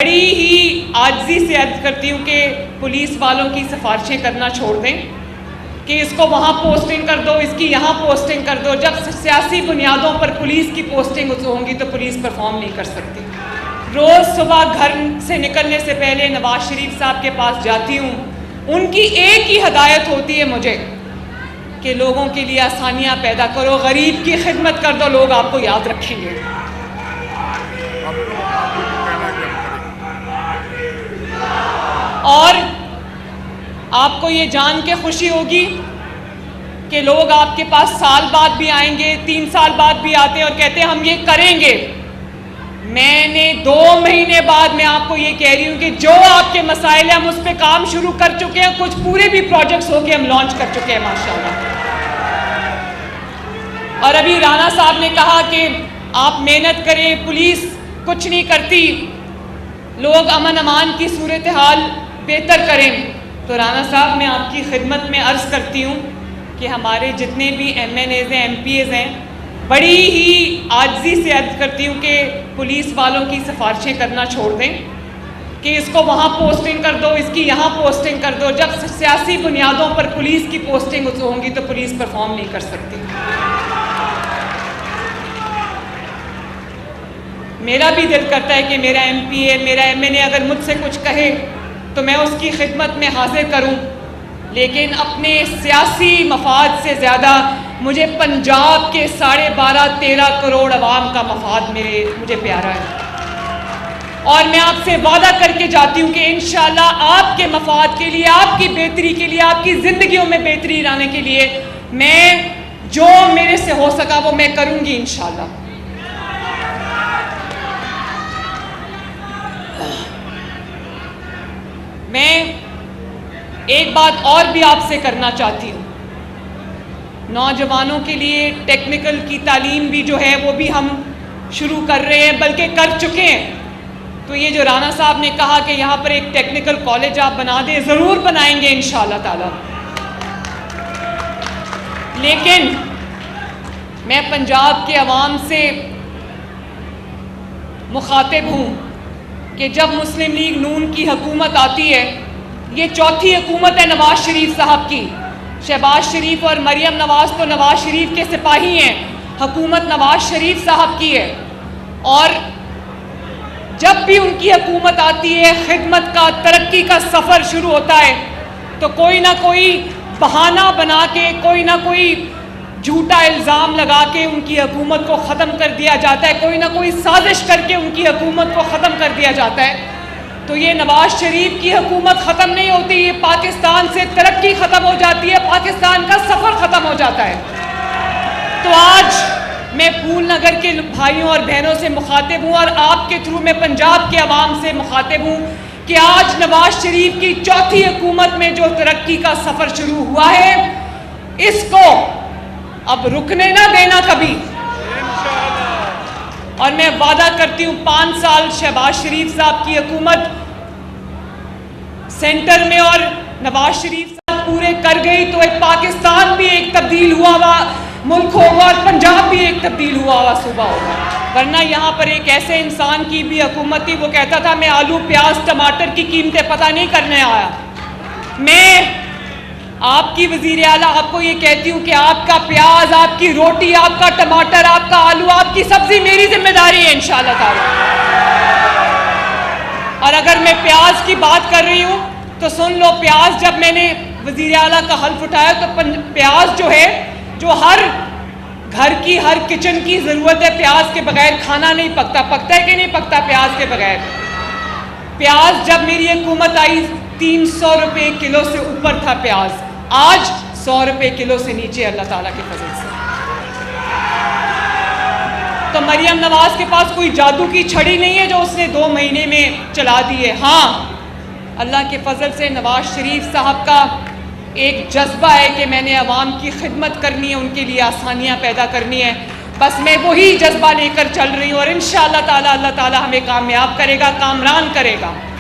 بڑی ہی عاجزی سے عرض کرتی ہوں کہ پولیس والوں کی سفارشیں کرنا چھوڑ دیں کہ اس کو وہاں پوسٹنگ کر دو، اس کی یہاں پوسٹنگ کر دو۔ جب سیاسی بنیادوں پر پولیس کی پوسٹنگ ہوں گی تو پولیس پرفارم نہیں کر سکتی۔ روز صبح گھر سے نکلنے سے پہلے نواز شریف صاحب کے پاس جاتی ہوں، ان کی ایک ہی ہدایت ہوتی ہے مجھے کہ لوگوں کے لیے آسانیاں پیدا کرو، غریب کی خدمت کر دو، لوگ آپ کو یاد رکھیں گے۔ اور آپ کو یہ جان کے خوشی ہوگی کہ لوگ آپ کے پاس سال بعد بھی آئیں گے، 3 سال بعد بھی آتے ہیں اور کہتے ہیں ہم یہ کریں گے۔ میں نے 2 مہینے بعد میں آپ کو یہ کہہ رہی ہوں کہ جو آپ کے مسائل ہیں ہم اس پہ کام شروع کر چکے ہیں، کچھ پورے بھی پروجیکٹس ہو کے ہم لانچ کر چکے ہیں ماشاءاللہ۔ اور ابھی رانا صاحب نے کہا کہ آپ محنت کریں، پولیس کچھ نہیں کرتی، لوگ امن امان کی صورتحال بہتر کریں۔ تو رانا صاحب میں آپ کی خدمت میں عرض کرتی ہوں کہ ہمارے جتنے بھی MNAs ہیں، MPAs ہیں، بڑی ہی عاجزی سے عرض کرتی ہوں کہ پولیس والوں کی سفارشیں کرنا چھوڑ دیں کہ اس کو وہاں پوسٹنگ کر دو، اس کی یہاں پوسٹنگ کر دو۔ جب سیاسی بنیادوں پر پولیس کی پوسٹنگ ہوں گی تو پولیس پرفارم نہیں کر سکتی۔ میرا بھی دل کرتا ہے کہ میرا MPA، میرا MNA اگر مجھ سے کچھ کہے تو میں اس کی خدمت میں حاضر کروں، لیکن اپنے سیاسی مفاد سے زیادہ مجھے پنجاب کے 12.5-13 کروڑ عوام کا مفاد مجھے پیارا ہے۔ اور میں آپ سے وعدہ کر کے جاتی ہوں کہ انشاءاللہ آپ کے مفاد کے لیے، آپ کی بہتری کے لیے، آپ کی زندگیوں میں بہتری لانے کے لیے میں جو میرے سے ہو سکا وہ میں کروں گی انشاءاللہ۔ میں ایک بات اور بھی آپ سے کرنا چاہتی ہوں، نوجوانوں کے لیے ٹیکنیکل کی تعلیم بھی جو ہے وہ بھی ہم شروع کر رہے ہیں، بلکہ کر چکے ہیں۔ تو یہ جو رانا صاحب نے کہا کہ یہاں پر ایک ٹیکنیکل کالج آپ بنا دیں، ضرور بنائیں گے انشاءاللہ تعالی۔ لیکن میں پنجاب کے عوام سے مخاطب ہوں کہ جب مسلم لیگ نون کی حکومت آتی ہے، یہ 4تھی حکومت ہے نواز شریف صاحب کی۔ شہباز شریف اور مریم نواز تو نواز شریف کے سپاہی ہیں، حکومت نواز شریف صاحب کی ہے۔ اور جب بھی ان کی حکومت آتی ہے، خدمت کا، ترقی کا سفر شروع ہوتا ہے تو کوئی نہ کوئی بہانہ بنا کے، کوئی نہ کوئی جھوٹا الزام لگا کے ان کی حکومت کو ختم کر دیا جاتا ہے، کوئی نہ کوئی سازش کر کے ان کی حکومت کو ختم کر دیا جاتا ہے۔ تو یہ نواز شریف کی حکومت ختم نہیں ہوتی، یہ پاکستان سے ترقی ختم ہو جاتی ہے، پاکستان کا سفر ختم ہو جاتا ہے۔ تو آج میں پھول نگر کے بھائیوں اور بہنوں سے مخاطب ہوں اور آپ کے تھرو میں پنجاب کے عوام سے مخاطب ہوں کہ آج نواز شریف کی 4تھی حکومت میں جو ترقی کا سفر شروع ہوا ہے، اس کو اب رکنے نہ دینا کبھی۔ اور میں وعدہ کرتی ہوں 5 سال شہباز شریف صاحب کی حکومت سینٹر میں اور نواز شریف صاحب پورے کر گئی تو ایک پاکستان بھی ایک تبدیل ہوا ہوا ملک ہوگا اور پنجاب بھی ایک تبدیل ہوا ہوا صوبہ ہوگا۔ ورنہ یہاں پر ایک ایسے انسان کی بھی حکومت تھی، وہ کہتا تھا میں آلو، پیاز، ٹماٹر کی قیمتیں پتہ نہیں کرنے آیا۔ میں آپ کی وزیر اعلیٰ آپ کو یہ کہتی ہوں کہ آپ کا پیاز، آپ کی روٹی، آپ کا ٹماٹر، آپ کا آلو، آپ کی سبزی میری ذمہ داری ہے انشاءاللہ تعالی۔ اور اگر میں پیاز کی بات کر رہی ہوں تو سن لو، پیاز جب میں نے وزیر اعلیٰ کا حلف اٹھایا تو پیاز جو ہے، جو ہر گھر کی، ہر کچن کی ضرورت ہے، پیاز کے بغیر کھانا نہیں پکتا۔ پکتا ہے کہ نہیں پکتا پیاز کے بغیر؟ پیاز جب میری حکومت آئی 300 روپے کلو سے اوپر تھا پیاز، آج 100 روپے کلو سے نیچے اللہ تعالیٰ کے فضل سے۔ تو مریم نواز کے پاس کوئی جادو کی چھڑی نہیں ہے جو اس نے 2 مہینے میں چلا دی ہے۔ ہاں، اللہ کے فضل سے نواز شریف صاحب کا ایک جذبہ ہے کہ میں نے عوام کی خدمت کرنی ہے، ان کے لیے آسانیاں پیدا کرنی ہے۔ بس میں وہی جذبہ لے کر چل رہی ہوں اور انشاءاللہ تعالی اللہ تعالی ہمیں کامیاب کرے گا، کامران کرے گا۔